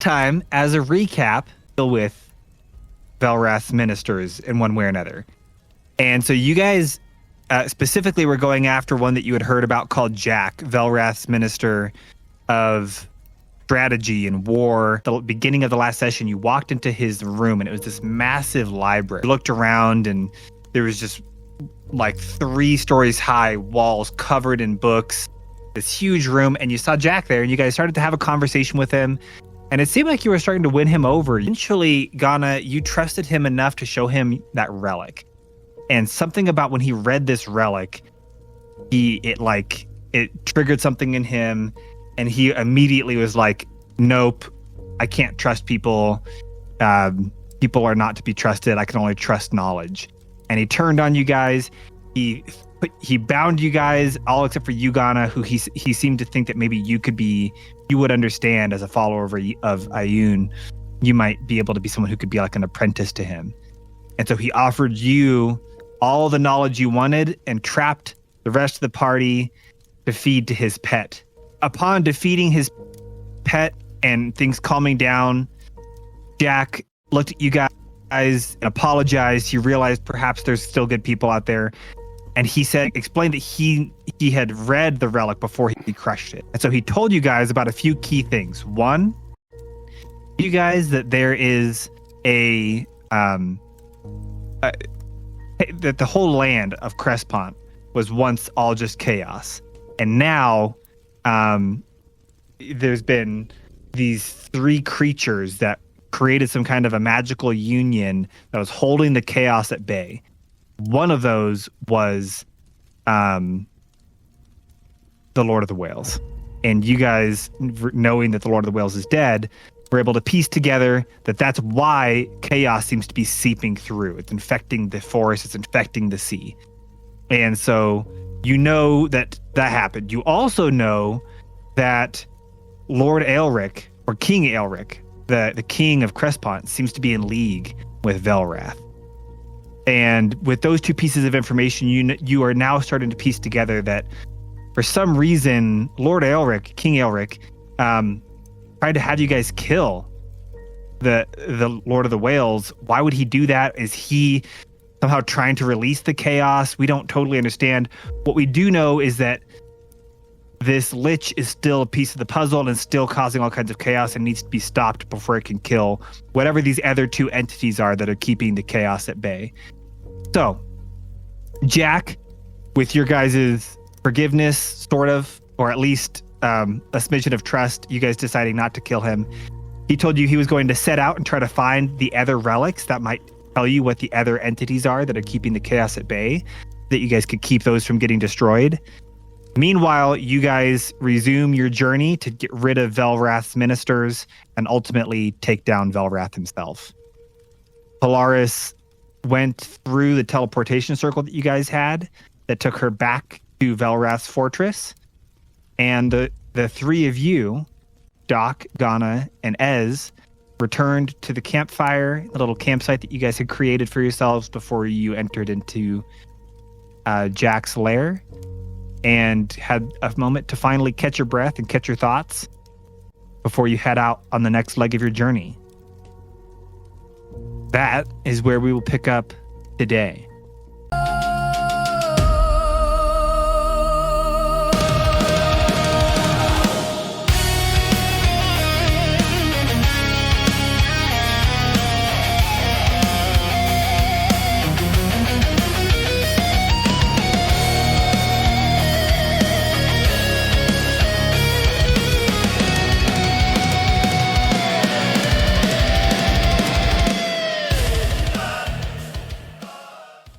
time, as a recap, deal with Velrath's ministers in one way or another. And so you guys specifically were going after one that you had heard about called Jack, Velrath's minister of strategy and war. The beginning of the last session, you walked into his room and it was this massive library. You looked around and there was just like 3 stories high walls covered in books, this huge room, and you saw Jack there and you guys started to have a conversation with him. And it seemed like you were starting to win him over. Eventually, Ganna, you trusted him enough to show him that relic. And something about when he read this relic, it triggered something in him. And he immediately was like, nope, I can't trust people. People are not to be trusted. I can only trust knowledge. And he turned on you guys. He bound you guys, all except for you, Ganna, who he seemed to think that maybe you would understand as a follower of Ayun. You might be able to be someone who could be like an apprentice to him. And so he offered you all the knowledge you wanted and trapped the rest of the party to feed to his pet. Upon defeating his pet and things calming down, Jack looked at you guys and apologized. He realized perhaps there's still good people out there. And he explained that he had read the relic before he crushed it. And so he told you guys about a few key things. One, you guys, that there is that the whole land of Crespont was once all just chaos. And now there's been these 3 creatures that created some kind of a magical union that was holding the chaos at bay. One of those was the Lord of the Whales. And you guys, knowing that the Lord of the Whales is dead, were able to piece together that that's why chaos seems to be seeping through. It's infecting the forest. It's infecting the sea. And so you know that happened. You also know that Lord Aelric, or King Aelric, the king of Crespont, seems to be in league with Velrath. And with those 2 pieces of information, you are now starting to piece together that for some reason, Lord Aelric, King Aelric, tried to have you guys kill the Lord of the Whales. Why would he do that? Is he somehow trying to release the chaos? We don't totally understand. What we do know is that this lich is still a piece of the puzzle and still causing all kinds of chaos and needs to be stopped before it can kill whatever these other 2 entities are that are keeping the chaos at bay. So, Jack, with your guys' forgiveness, sort of, or at least a smidgen of trust, you guys deciding not to kill him, he told you he was going to set out and try to find the other relics that might tell you what the other entities are that are keeping the chaos at bay, that you guys could keep those from getting destroyed. Meanwhile, you guys resume your journey to get rid of Velrath's ministers and ultimately take down Velrath himself. Polaris went through the teleportation circle that you guys had that took her back to Velrath's fortress. And the 3 of you, Doc, Ganna, and Ez, returned to the campfire, the little campsite that you guys had created for yourselves before you entered into Jack's lair, and had a moment to finally catch your breath and catch your thoughts before you head out on the next leg of your journey. That is where we will pick up today.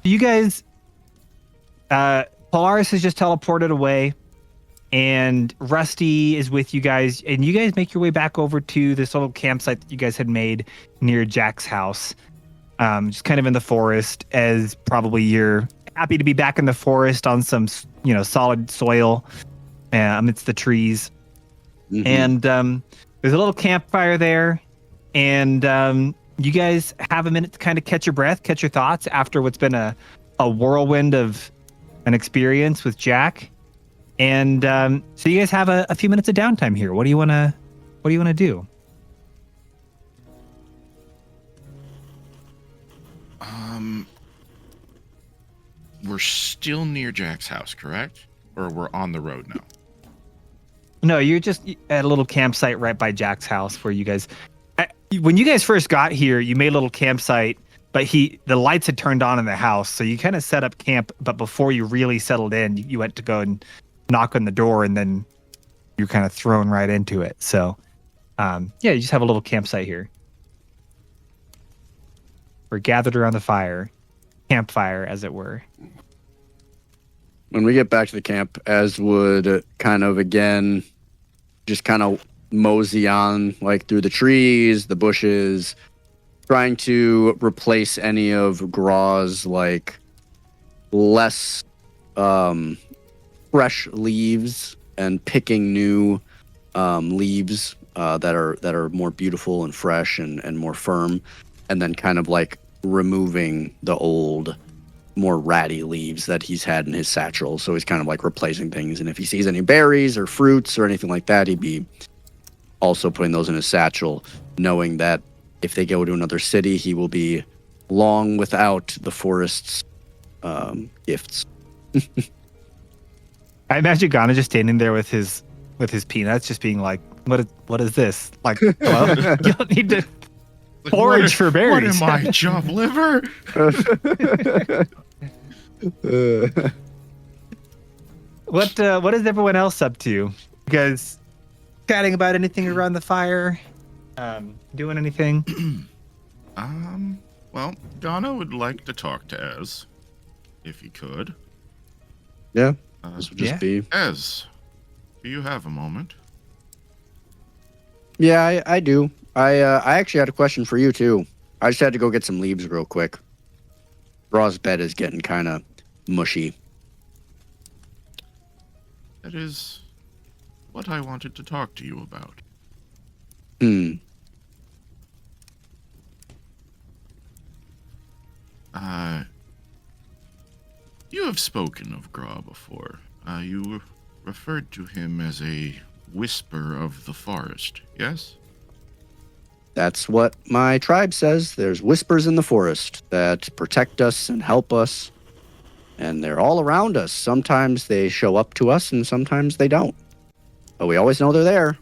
You guys, Polaris has just teleported away, and Rusty is with you guys, and you guys make your way back over to this little campsite that you guys had made near Jack's house, just kind of in the forest, as probably you're happy to be back in the forest on some, solid soil amidst the trees. Mm-hmm. And there's a little campfire there, and you guys have a minute to kind of catch your breath, catch your thoughts after what's been a whirlwind of an experience with Jack. And so you guys have a few minutes of downtime here. What do you want to do? We're still near Jack's house, correct? Or we're on the road now? No, you're just at a little campsite right by Jack's house where you guys. When you guys first got here, you made a little campsite, but the lights had turned on in the house, so you kind of set up camp. But before you really settled in, you went to go and knock on the door, and then you're kind of thrown right into it. So, yeah, you just have a little campsite here. We're gathered around the campfire, as it were. When we get back to the camp, Ez would kind of again, just kind of mosey on like through the trees, the bushes, trying to replace any of Graw's like less fresh leaves and picking new leaves that are more beautiful and fresh and more firm, and then kind of like removing the old, more ratty leaves that he's had in his satchel. So he's kind of like replacing things, and if he sees any berries or fruits or anything like that, he'd be also putting those in his satchel, knowing that if they go to another city, he will be long without the forest's gifts. I imagine Ganna just standing there with his peanuts, just being like, "What is this? Like, hello? You don't need to forage for berries. What am I, chop liver?" What is everyone else up to? You guys chatting about anything around the fire? Doing anything? Well, Ganna would like to talk to Ez, if he could. Yeah, this would just be... Ez, do you have a moment? Yeah, I do. I actually had a question for you, too. I just had to go get some leaves real quick. Raw's bed is getting kind of mushy. That is what I wanted to talk to you about. You have spoken of Graw before. You referred to him as a whisper of the forest, yes? That's what my tribe says. There's whispers in the forest that protect us and help us. And they're all around us. Sometimes they show up to us and sometimes they don't. But we always know they're there.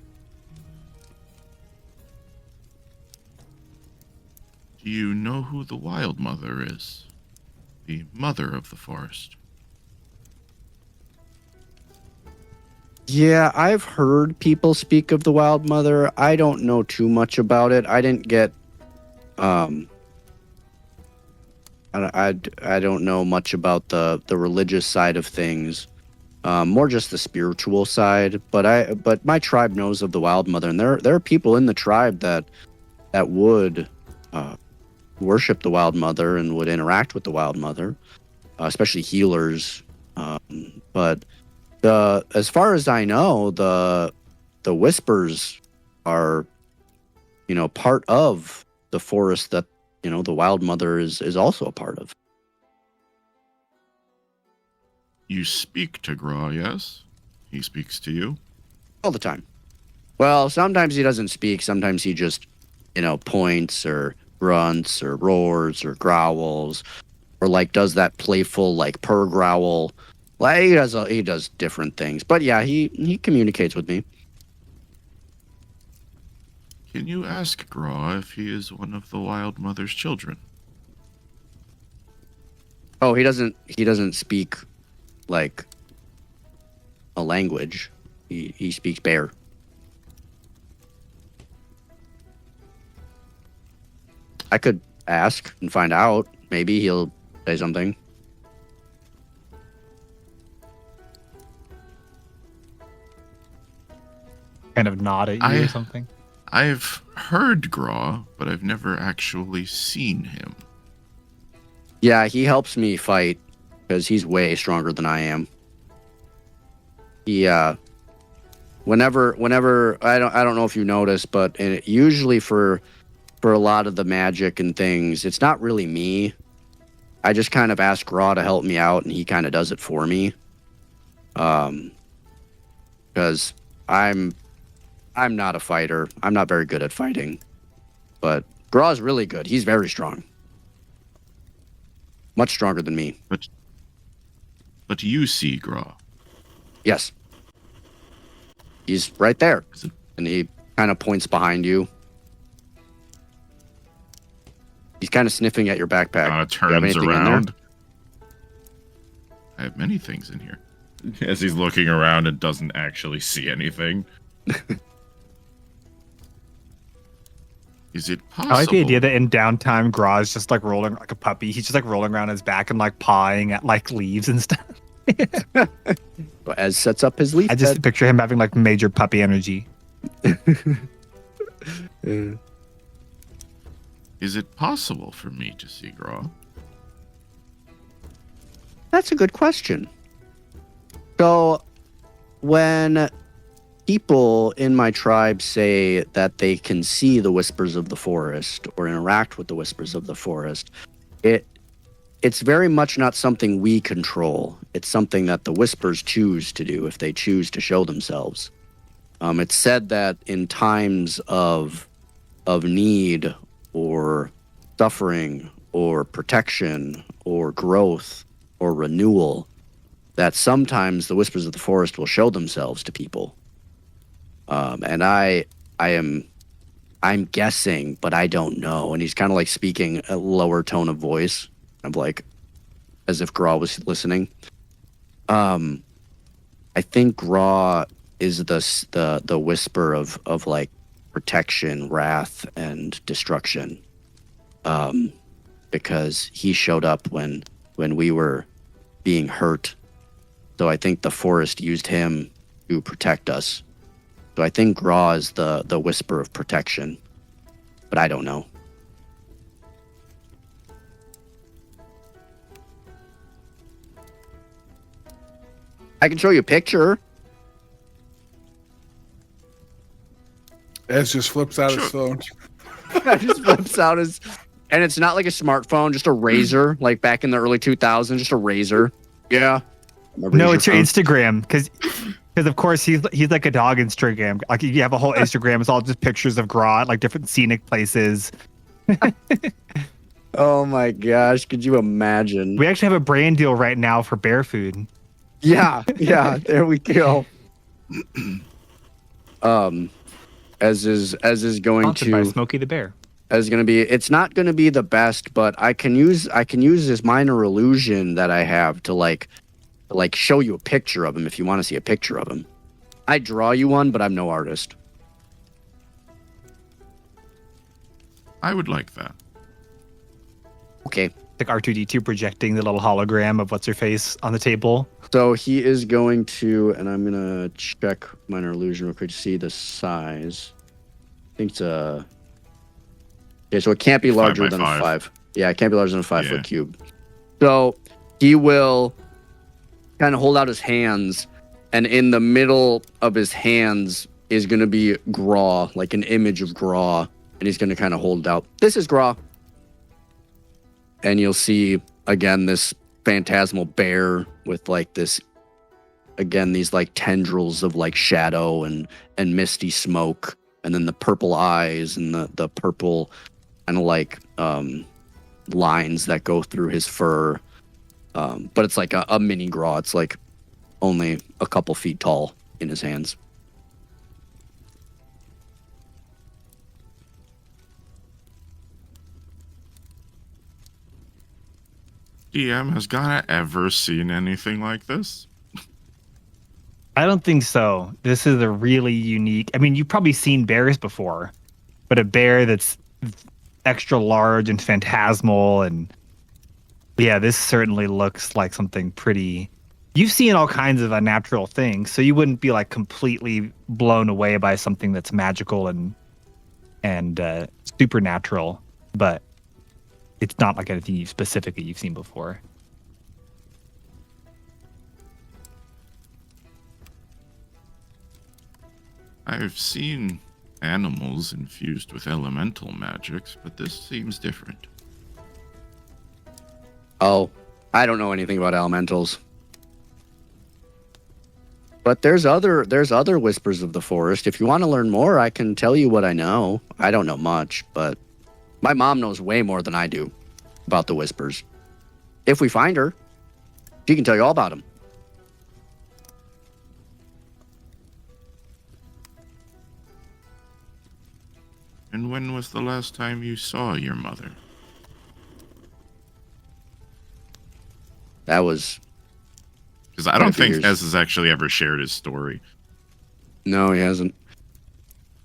Do you know who the Wild Mother is? The mother of the forest? Yeah, I've heard people speak of the Wild Mother. I don't know too much about it. I didn't get... I don't know much about the religious side of things. More just the spiritual side. But my tribe knows of the Wild Mother, and there are people in the tribe that would worship the Wild Mother and would interact with the Wild Mother, especially healers. But as far as I know, the whispers are, part of the forest that the Wild Mother is also a part of. You speak to Graw, yes? He speaks to you? All the time. Well, sometimes he doesn't speak. Sometimes he just, points or grunts or roars or growls, or like does that playful like purr growl. Like he does different things. But yeah, he communicates with me. Can you ask Graw if he is one of the Wild Mother's children? Oh, he doesn't speak like a language. He speaks bear. I could ask and find out. Maybe he'll say something. Kind of nod at you or something? I've heard Graw, but I've never actually seen him. Yeah, he helps me fight because he's way stronger than I am. He whenever I don't know if you noticed, but usually for a lot of the magic and things, it's not really me. I just kind of ask Graw to help me out, and he kind of does it for me. Because I'm not a fighter. I'm not very good at fighting. But Graw's really good. He's very strong. Much stronger than me. But you see Gra. Yes. He's right there. Is it- And he kind of points behind you. He's kind of sniffing at your backpack. Do you have Turns anything in there? around. I have many things in here. As he's looking around and doesn't actually see anything. Is it possible? I like the idea that in downtime, Gra is just like rolling like a puppy. He's just like rolling around his back and like pawing at like leaves and stuff. Ez sets up his leaf I just bed. picture him having like major puppy energy. Is it possible for me to see Gra? That's a good question. So, when people in my tribe say that they can see the whispers of the forest or interact with the whispers of the forest, it's very much not something we control. It's something that the whispers choose to do if they choose to show themselves. It's said that in times of need or suffering or protection or growth or renewal, that sometimes the whispers of the forest will show themselves to people. And I'm guessing, but I don't know. And he's kind of like speaking a lower tone of voice, of like as if Gra was listening. I think Gra is the whisper of like protection, wrath, and destruction. Because he showed up when we were being hurt. So I think the forest used him to protect us. So I think Gra is the whisper of protection. But I don't know. I can show you a picture. Ez just flips out his phone. Just flips out his... And it's not like a smartphone, just a razor, like back in the early 2000s, just a razor. Yeah. No, it's your Instagram, because of course he's like a dog Instagram. Like you have a whole Instagram, it's all just pictures of Gra at like different scenic places. Oh my gosh, could you imagine? We actually have a brand deal right now for bear food. Yeah, there we go. As is going Sponsored by to Smokey the Bear. as going to be, it's not going to be the best, but I can use this minor illusion that I have to like show you a picture of him if you want to see a picture of him. I draw you one, but I'm no artist. I would like that. Okay. Like R2D2 projecting the little hologram of what's her face on the table. So he is going to, and I'm going to check minor illusion real quick to see the size. I think it's a... Okay, so it can't be larger than a 5. Yeah, it can't be larger than a 5-foot cube. So he will kind of hold out his hands, and in the middle of his hands is going to be Gra, like an image of Gra, and he's going to kind of hold out. This is Gra. And you'll see, again, this phantasmal bear with like this, again, these like tendrils of like shadow and misty smoke, and then the purple eyes and the purple kind of like lines that go through his fur. But it's like a mini Gra. It's like only a couple feet tall in his hands. DM, has Ganna ever seen anything like this? I don't think so. This is a really unique... I mean, you've probably seen bears before, but a bear that's extra large and phantasmal, and yeah, this certainly looks like something pretty... You've seen all kinds of unnatural things, so you wouldn't be like completely blown away by something that's magical and supernatural, but it's not like anything specifically you've seen before. I've seen animals infused with elemental magics, but this seems different. Oh, I don't know anything about elementals. But there's other whispers of the forest. If you want to learn more, I can tell you what I know. I don't know much, but my mom knows way more than I do about the whispers. If we find her, she can tell you all about him. And when was the last time you saw your mother? That was... Because I don't think years. Ez has actually ever shared his story. No, he hasn't.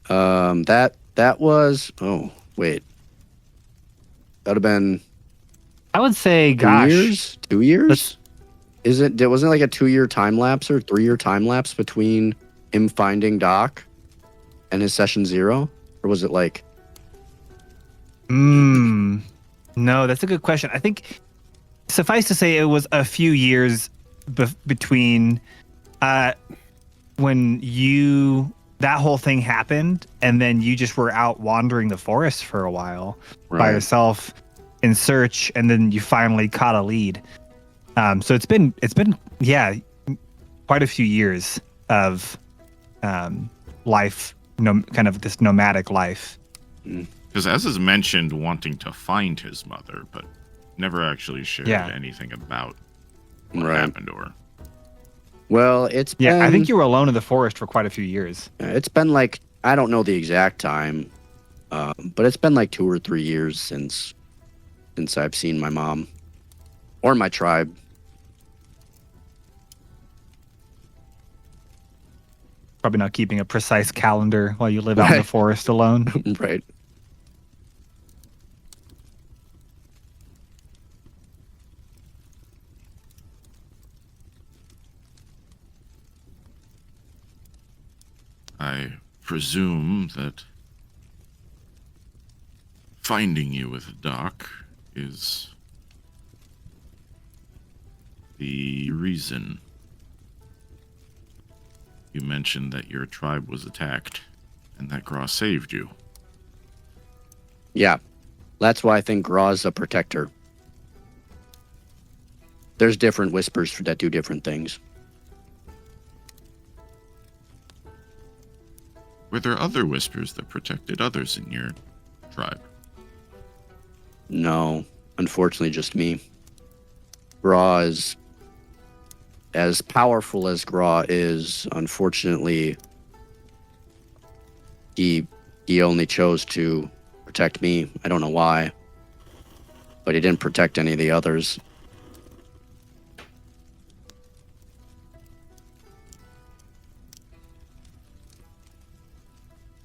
That was... Oh, wait. That would have been... I would say, 2 gosh, years? 2 years? Wasn't it like a 2-year time lapse or 3-year time lapse between him finding Doc and his session 0? Or was it like... No, that's a good question. I think suffice to say it was a few years between when that whole thing happened and then you just were out wandering the forest for a while by yourself in search, and then you finally caught a lead. So it's been quite a few years of life, kind of this nomadic life. Because Ez has mentioned wanting to find his mother, but never actually shared anything about what happened to her. Well, it's been... Yeah, I think you were alone in the forest for quite a few years. It's been like, I don't know the exact time, but it's been like 2 or 3 years since I've seen my mom or my tribe. Probably not keeping a precise calendar while you live out in the forest alone. Right. I presume that finding you with Doc is the reason. You mentioned that your tribe was attacked and that Gra saved you. Yeah, that's why I think Gra's a protector. There's different whispers that do different things. Were there other whispers that protected others in your tribe? No, unfortunately, just me. Gra is as powerful as Gra is. Unfortunately, he only chose to protect me. I don't know why, but he didn't protect any of the others.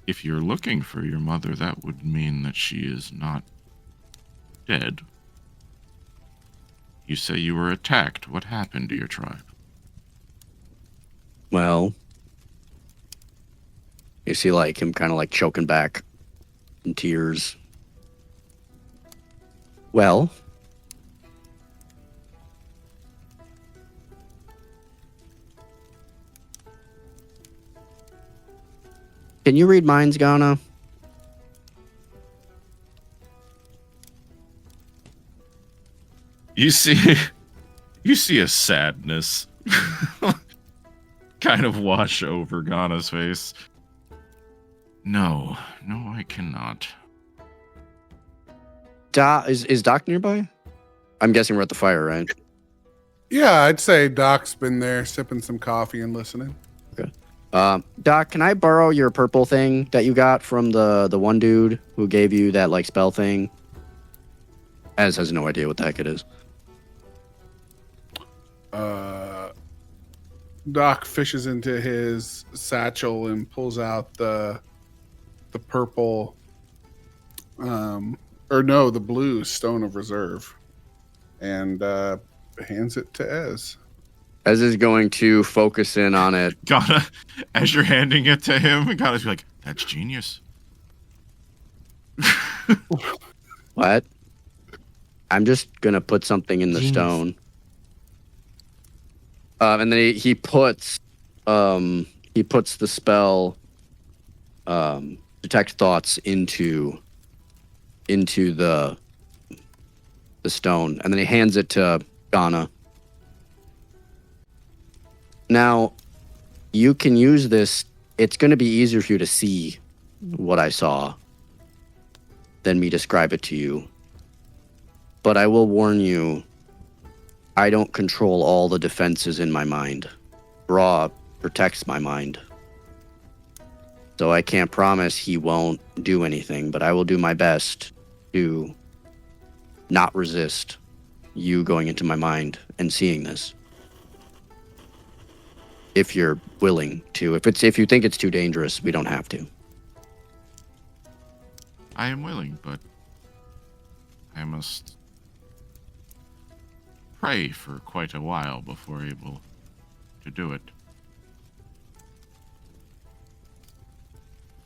If you're looking for your mother, that would mean that she is not dead. You say you were attacked. What happened to your tribe? Well, you see like him kind of like choking back in tears. Well, can you read minds, Ganna? You see a sadness kind of wash over Ganna's face. No, I cannot. Is Doc nearby? I'm guessing we're at the fire, right? Yeah, I'd say Doc's been there sipping some coffee and listening. Okay. Doc, can I borrow your purple thing that you got from the one dude who gave you that like spell thing? Ez has no idea what the heck it is. Doc fishes into his satchel and pulls out the purple, the blue stone of reserve, and hands it to Ez. Ez is going to focus in on it. Ganna, as you're handing it to him, Ganna's like, that's genius. What? I'm just gonna put something in the Genius. stone. And then he puts the spell detect thoughts into the stone, and then he hands it to Ganna. Now, you can use this. It's going to be easier for you to see what I saw than me describe it to you. But I will warn you, I don't control all the defenses in my mind. Ra protects my mind. So I can't promise he won't do anything, but I will do my best to not resist you going into my mind and seeing this. If you're willing to. If you think it's too dangerous, we don't have to. I am willing, but I must pray for quite a while before able to do it.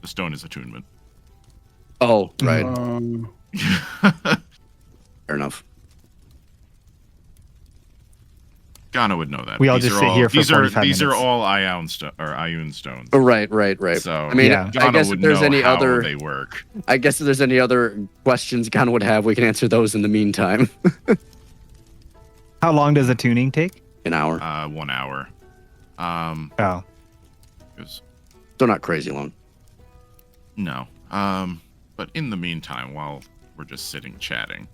The stone is attunement. Oh, right. Fair enough. Ganna would know that. We all just sit here for 45 These are minutes. all Ioun stones. Oh, right. So I mean, yeah. Ganna I guess would if there's know any how other, they work. I guess if there's any other questions Ganna would have, we can answer those in the meantime. How long does the tuning take? An hour. 1 hour. Oh, 'Cause- So not crazy long. no. But in the meantime, while we're just sitting chatting,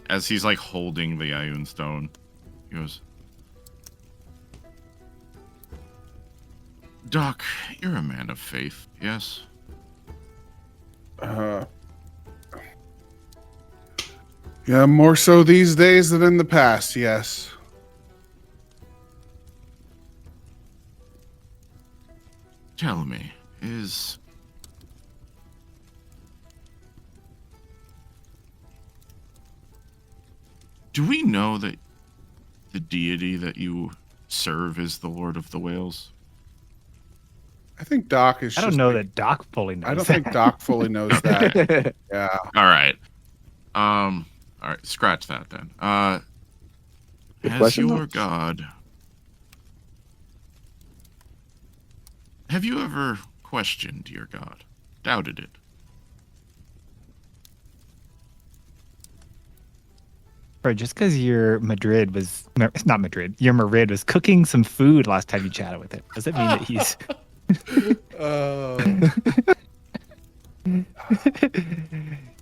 as he's like holding the Ioun stone, he goes, Doc, you're a man of faith, yes? Yeah, more so these days than in the past, yes. Tell me, do we know that the deity that you serve is the Lord of the Whales? I think Doc is I don't just know like- that Doc fully knows. I don't that. think Doc fully knows that. Yeah. All right. All right, scratch that then. Good As question, your though. god, have you ever questioned your god? Doubted it? Bro, just because your Madrid was not Madrid, your Madrid was cooking some food last time you chatted with him, does it mean that he's?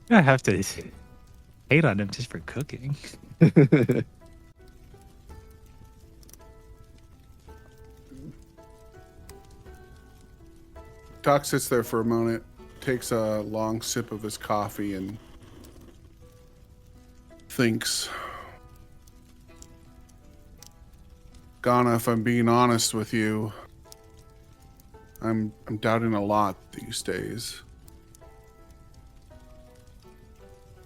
I have to hate on him just for cooking. Doc sits there for a moment, takes a long sip of his coffee, and thinks. Ganna, if I'm being honest with you, I'm doubting a lot these days.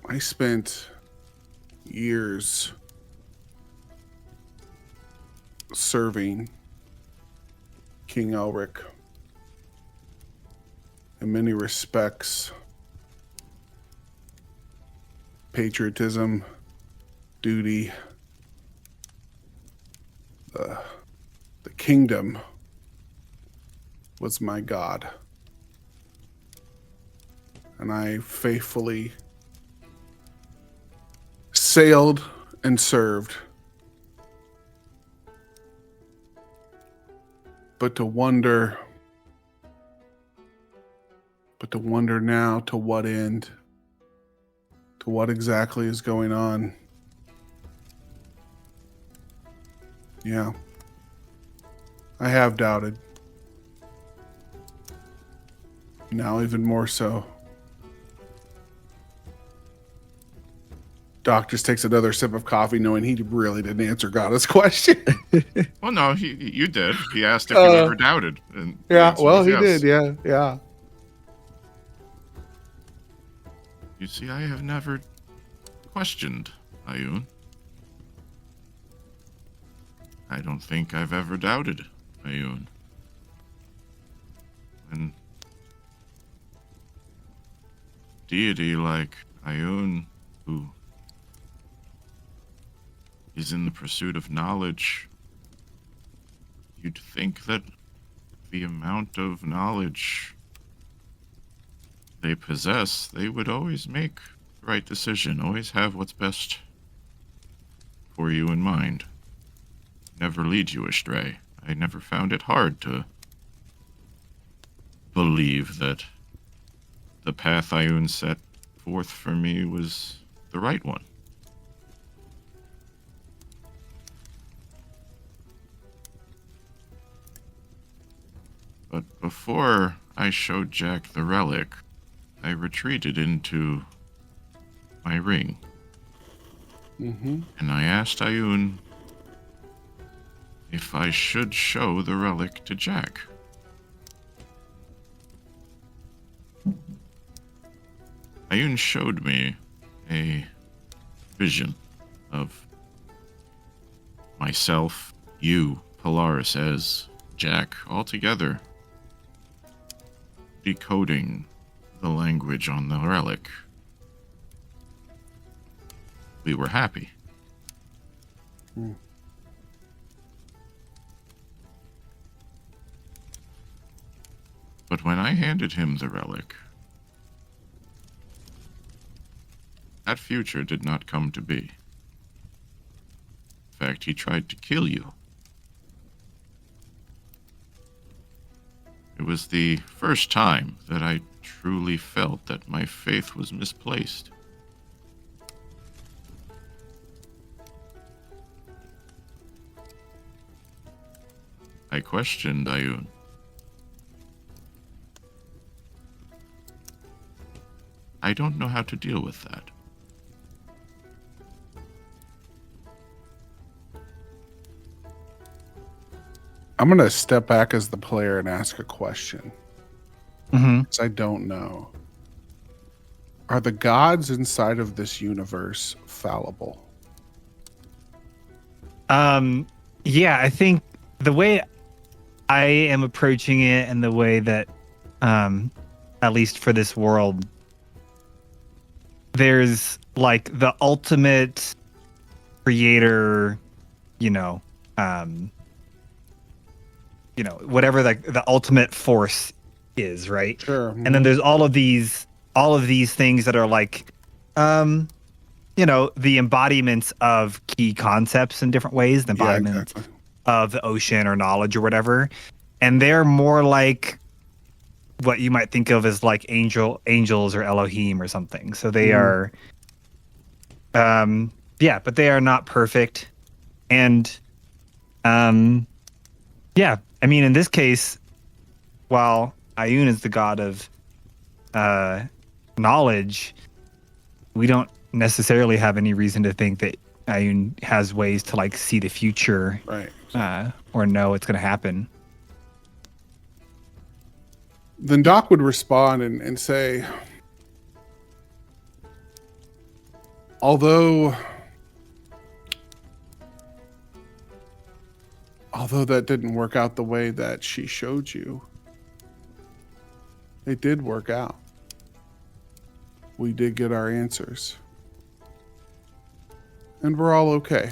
I spent years serving King Elric. In many respects, patriotism, duty, the kingdom was my God. And I faithfully sailed and served. But to wonder now, to what end? To what exactly is going on? Yeah. I have doubted. Now even more so. Doc just takes another sip of coffee knowing he really didn't answer Ganna's question. Well, no, you did. He asked if you ever doubted. And the Yeah, answer well, was he yes. did. Yeah. You see, I have never questioned Ioun. I don't think I've ever doubted Ioun. And deity like Ioun, who is in the pursuit of knowledge, you'd think that the amount of knowledge they possess, they would always make the right decision, always have what's best for you in mind. Never lead you astray. I never found it hard to believe that the path Ioun set forth for me was the right one. But before I showed Jack the relic, I retreated into my ring. Mm-hmm. And I asked Ioun if I should show the relic to Jack. Ioun showed me a vision of myself, you, Polaris, as Jack, all together, decoding the language on the relic. We were happy. Hmm. But when I handed him the relic, that future did not come to be. In fact, he tried to kill you. It was the first time that I truly felt that my faith was misplaced. I questioned Ioun. I don't know how to deal with that. I'm going to step back as the player and ask a question. Mm-hmm. Because I don't know. Are the gods inside of this universe fallible? Yeah, I think the way I am approaching it and the way that, at least for this world, there's like the ultimate creator, whatever the ultimate force is, right? Sure. And then there's all of these things that are like, the embodiments of key concepts in different ways, the embodiments of the ocean or knowledge or whatever. And they're more like what you might think of as like angels or Elohim or something. So they are, but they are not perfect. And, I mean, in this case, while Ioun is the god of knowledge, we don't necessarily have any reason to think that Ioun has ways to like see the future, Right. or know what's going to happen. Then Doc would respond and say, although that didn't work out the way that she showed you, it did work out. We did get our answers. And we're all okay.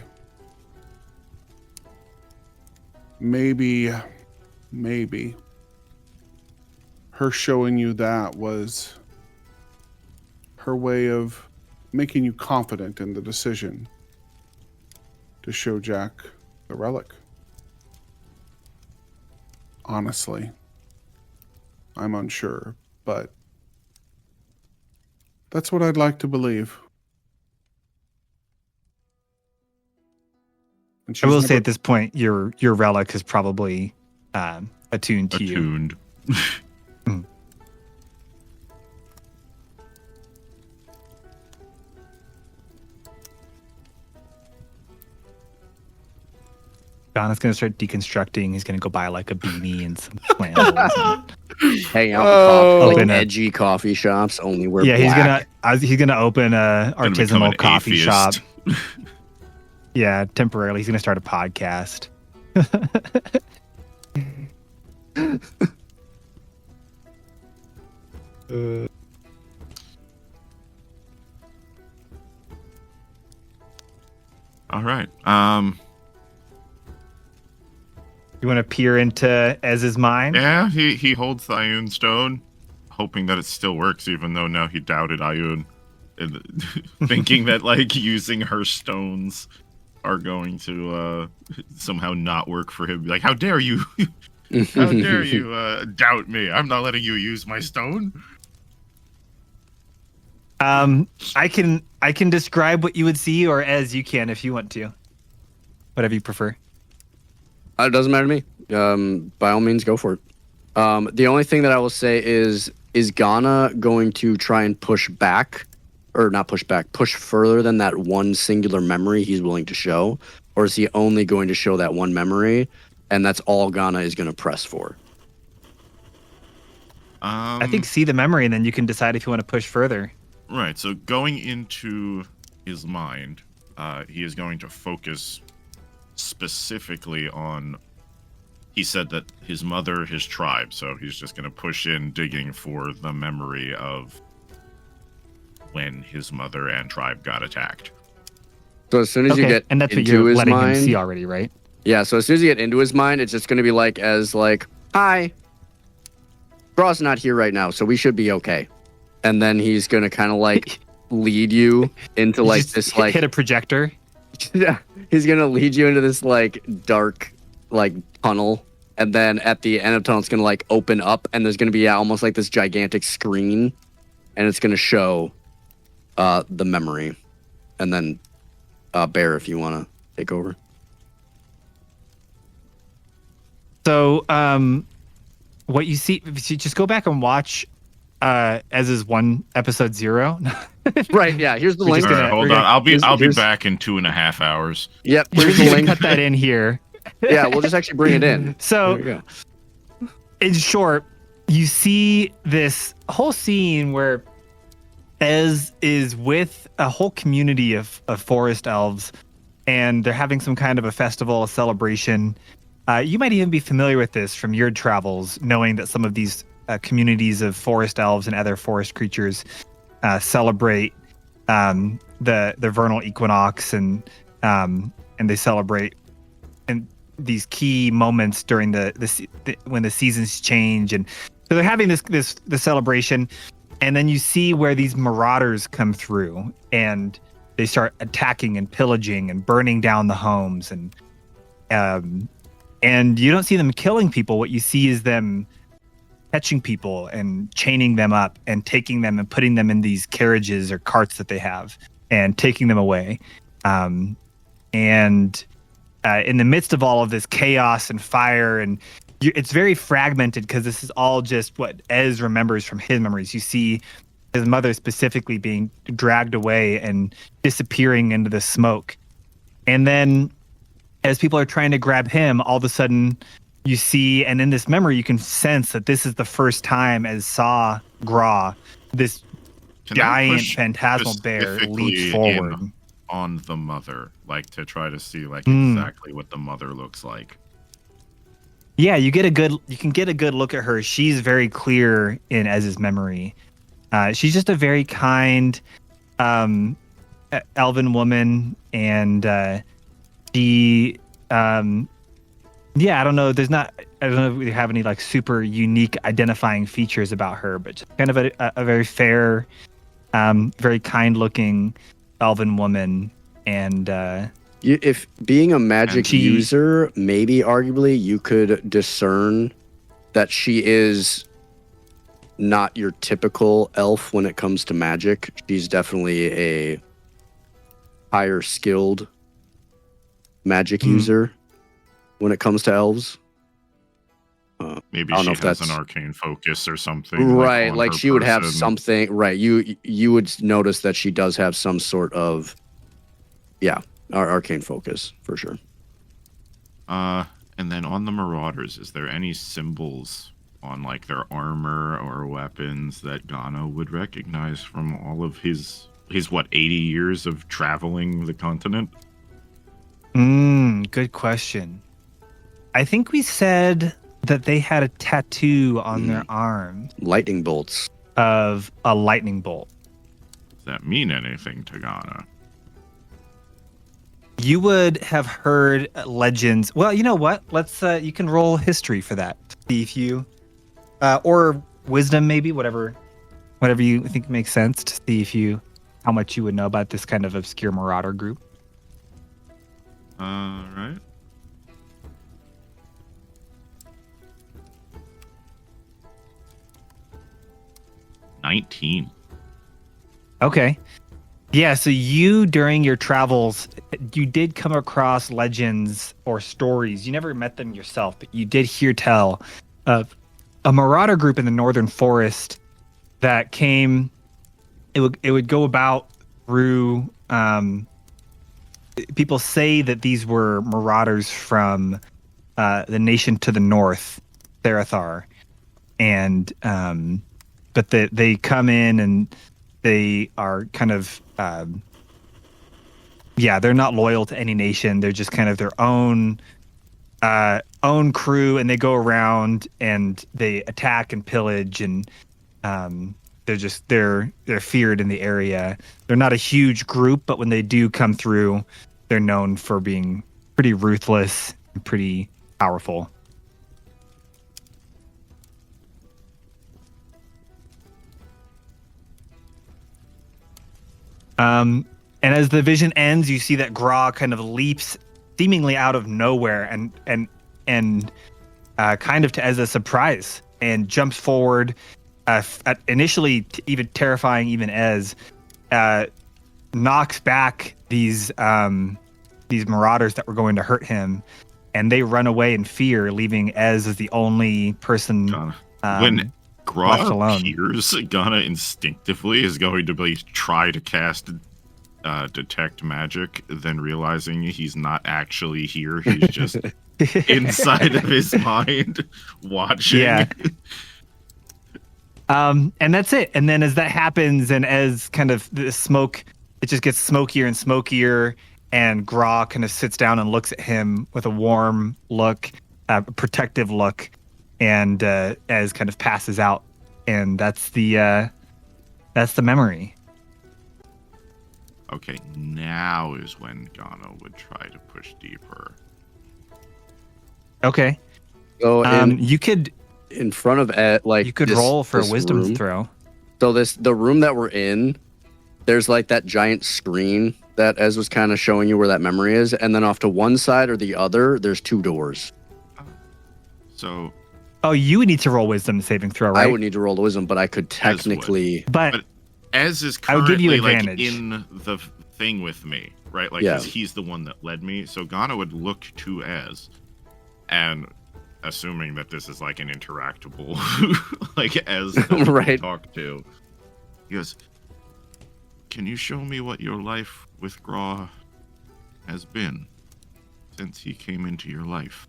Maybe her showing you that was her way of making you confident in the decision to show Jack the relic. Honestly, I'm unsure, but that's what I'd like to believe. And I will she's say never- at this point, your relic is probably attuned to you. Attuned. Donna's going to start deconstructing. He's going to go buy like a beanie and some flannels. Hang out Oh. in like Open a- edgy coffee shops, only wear Yeah, black. he's gonna open a Gonna become artisanal an coffee shop. atheist. Yeah, temporarily. He's gonna start a podcast. All right. You want to peer into Ez's mind? Yeah, he holds the Ioun stone, hoping that it still works, even though now he doubted Ioun, and thinking that like using her stones are going to somehow not work for him. Like, how dare you How dare you doubt me? I'm not letting you use my stone. I can describe what you would see, or as you can if you want to. Whatever you prefer. It doesn't matter to me. By all means, go for it. The only thing that I will say is Ganna going to try and push back, or not push back, push further than that one singular memory he's willing to show, or is he only going to show that one memory, and that's all Ganna is going to press for? I think see the memory, and then you can decide if you want to push further. Right. So going into his mind, he is going to focus specifically on. He said that his mother, his tribe, so he's just going to push in digging for the memory of when his mother and tribe got attacked. So as soon as you get and that's what into you're his letting mind, him see already, right? yeah, so as soon as you get into his mind, it's just going to be like, hi, Graw's not here right now, so we should be okay. And then he's going to kind of like lead you into like Just this like hit a projector. yeah, he's going to lead you into this like dark like tunnel, and then at the end of the tunnel it's going to like open up, and there's going to be almost like this gigantic screen, and it's going to show the memory. And then Bear, if you want to take over. So what you see, if you just go back and watch as is one episode 0. Right, yeah, here's the We're link. just gonna- Hold we're on, gonna- I'll be back in 2.5 hours. Yep, We're here's just the gonna link. cut that in here. Yeah, we'll just actually bring it in. So There we go. in short, you see this whole scene where Ez is with a whole community of forest elves, and they're having some kind of a festival, a celebration. You might even be familiar with this from your travels, knowing that some of these communities of forest elves and other forest creatures celebrate the vernal equinox, and they celebrate and these key moments during when the seasons change, and so they're having this celebration, and then you see where these marauders come through, and they start attacking and pillaging and burning down the homes, and you don't see them killing people. What you see is them catching people and chaining them up and taking them and putting them in these carriages or carts that they have and taking them away. And in the midst of all of this chaos and fire, and it's very fragmented because this is all just what Ez remembers from his memories. You see his mother specifically being dragged away and disappearing into the smoke. And then as people are trying to grab him, all of a sudden you see, and in this memory, you can sense that this is the first time Ez saw Graw, this giant phantasmal bear, leap forward. On the mother, like to try to see like exactly what the mother looks like. Yeah, you can get a good look at her. She's very clear in Ez's memory. She's just a very kind elven woman, and she I don't know. I don't know if we have any like super unique identifying features about her, but just kind of a very fair, very kind looking elven woman. And if being a magic user, maybe arguably you could discern that she is not your typical elf when it comes to magic. She's definitely a higher skilled magic user when it comes to elves. Maybe I don't she know if has that's an arcane focus or something. right. on Like her she would have person. something. Right. You would notice that she does have some sort of arcane focus for sure. And then on the Marauders, is there any symbols on like their armor or weapons that Ganna would recognize from all of his 80 years of traveling the continent? Good question. I think we said that they had a tattoo on their arm Lightning bolts. of a lightning bolt. Does that mean anything to Ganna? You would have heard legends. Well, you know what? Let's you can roll history for that. See if you or wisdom, maybe, whatever you think makes sense, to see if you how much you would know about this kind of obscure marauder group. Right. 19. Okay. Yeah, so you, during your travels, you did come across legends or stories. You never met them yourself, but you did hear tell of a marauder group in the northern forest that came. It would go about through. People say that these were marauders from the nation to the north, Therathar, and but they come in and they are kind of they're not loyal to any nation. They're just kind of their own crew, and they go around and they attack and pillage, and they're feared in the area. They're not a huge group, but when they do come through, they're known for being pretty ruthless and pretty powerful. And as the vision ends, you see that Gra kind of leaps seemingly out of nowhere and kind of as a surprise and jumps forward. Initially, even terrifying, even as knocks back these marauders that were going to hurt him, and they run away in fear, leaving Ez as the only person when Gra left alone. appears, Ganna instinctively is going to try to cast detect magic, then realizing he's not actually here. He's just inside of his mind watching. Yeah. And that's it. And then as that happens, and as kind of the smoke, it just gets smokier and smokier, and Gra kind of sits down and looks at him with a warm look, a protective look, and as kind of passes out. And that's the memory. Okay, now is when Ganna would try to push deeper. Okay. So you could in front of Ed, like you could roll for a wisdom throw. So the room that we're in, there's like that giant screen that Ez was kind of showing you where that memory is, and then off to one side or the other, there's two doors. So. Oh, you would need to roll wisdom saving throw, right? I would need to roll the wisdom, but I could technically. But Ez is I would give currently you advantage. in the thing with me, right? Like, 'cause he's the one that led me. So Ganna would look to Ez, and assuming that this is like an interactable, like Ez right. talk to, he goes, "Can you show me what your life with Gra has been since he came into your life?"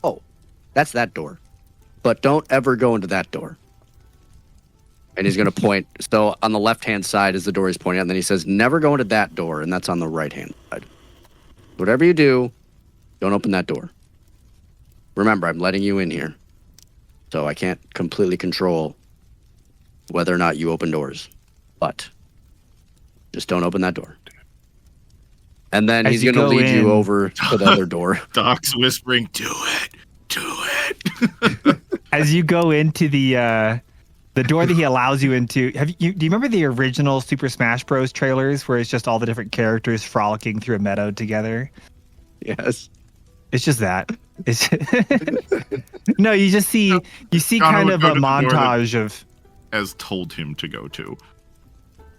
Oh, that's that door. But don't ever go into that door. And he's going to point. So on the left-hand side is the door he's pointing at. And then he says, never go into that door. And that's on the right-hand side. Whatever you do, don't open that door. Remember, I'm letting you in here. So I can't completely control whether or not you open doors. But just don't open that door. And then he's going to lead you over to the other door. Doc's whispering, "Do it. Do it." As you go into the door that he allows you into, do you remember the original Super Smash Bros. Trailers where it's just all the different characters frolicking through a meadow together? Yes. It's just that. It's no, you see kind of a montage of as told him to go to.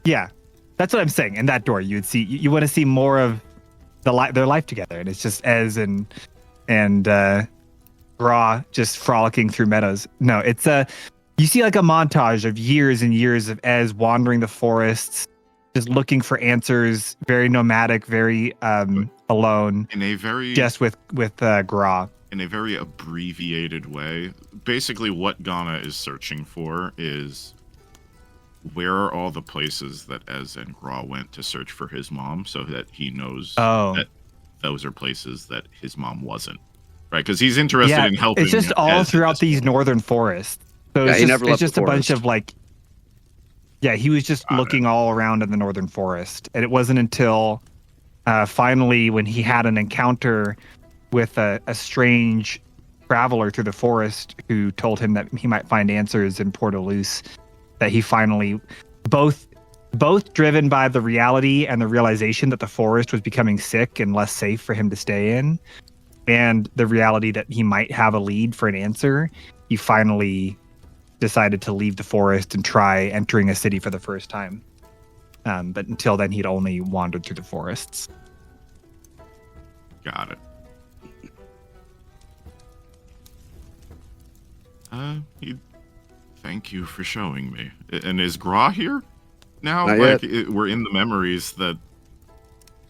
Yeah, that's what I'm saying. In that door, you would see you want to see more of their life together, and it's just Ez and Gra just frolicking through meadows. No, it's you see like a montage of years and years of Ez wandering the forests, just looking for answers, very nomadic, very alone, in a very just with Gra. In a very abbreviated way. Basically, what Ganna is searching for is where are all the places that Ez and Gra went to search for his mom, so that he knows that those are places that his mom wasn't. Right? Because he's interested in helping. It's just all Ez throughout these northern forests. So it's just a bunch of like, he was just looking all around in the northern forest. And it wasn't until finally when he had an encounter with a strange traveler through the forest who told him that he might find answers in Port-a-Luce, that he finally, both driven by the reality and the realization that the forest was becoming sick and less safe for him to stay in, and the reality that he might have a lead for an answer, he finally decided to leave the forest and try entering a city for the first time. But until then, he'd only wandered through the forests. Got it. Thank you for showing me. And is Gra here now? Not like yet. we're in the memories that.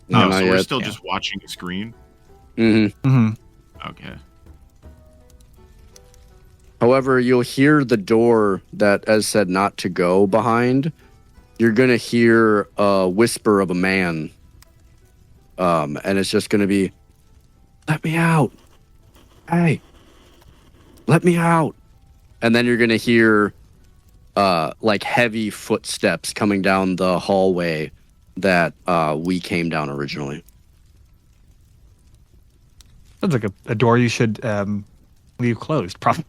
No, Oh, not so we're yet. still Yeah. just watching the screen. Mm-hmm. Mm-hmm. Okay. However, you'll hear the door that Ez said not to go behind. You're gonna hear a whisper of a man. And it's just gonna be, "Let me out. Hey, let me out." And then you're gonna hear like heavy footsteps coming down the hallway that we came down originally. Sounds like a door you should leave closed, probably.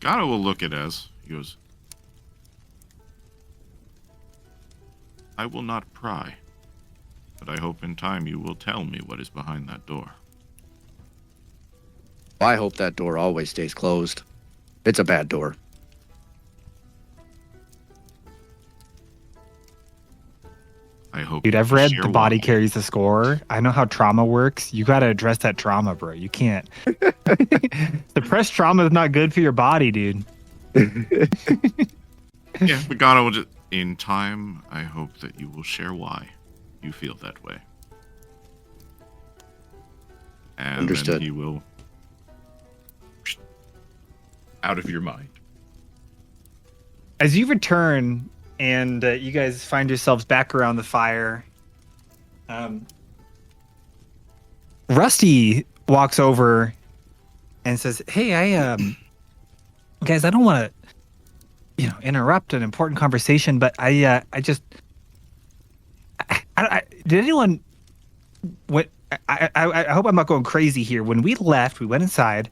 Ganna will look at Ez. He goes, I will not pry, but I hope in time you will tell me what is behind that door. I hope that door always stays closed. It's a bad door. I hope. Dude, you I've read share The Body why. Carries the Score. I know how trauma works. You got to address that trauma, bro. You can't. Suppressed trauma is not good for your body, dude. Yeah, but Ganna will just. In time, I hope that you will share why you feel that way. And Understood. then he will. Out of your mind. As you return and you guys find yourselves back around the fire, Rusty walks over and says, "Hey, guys, I don't want to, interrupt an important conversation, but I did anyone? What? I hope I'm not going crazy here. When we left, we went inside.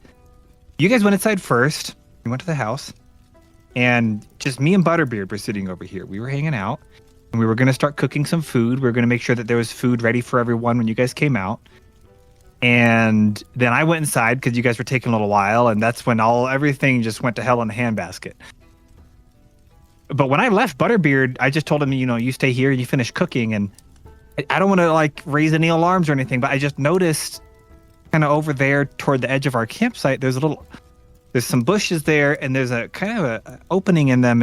You guys went inside first. We went to the house, and just me and Butterbeard were sitting over here. We were hanging out, and we were going to start cooking some food. We were going to make sure that there was food ready for everyone when you guys came out. And then I went inside because you guys were taking a little while, and that's when everything just went to hell in a handbasket. But when I left Butterbeard, I just told him, you stay here and you finish cooking. And I don't want to raise any alarms or anything, but I just noticed kind of over there toward the edge of our campsite, there's some bushes there, and there's a kind of a opening in them,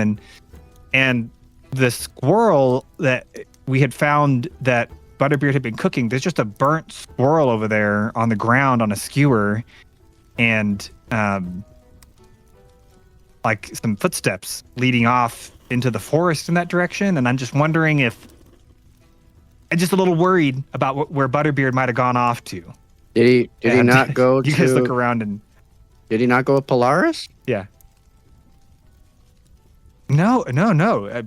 and the squirrel that we had found that Butterbeard had been cooking, there's just a burnt squirrel over there on the ground on a skewer, and some footsteps leading off into the forest in that direction. And I'm just wondering if I'm just a little worried about where Butterbeard might have gone off to. Did he And not go you guys look to? around and Did he not go with Polaris? yeah. No.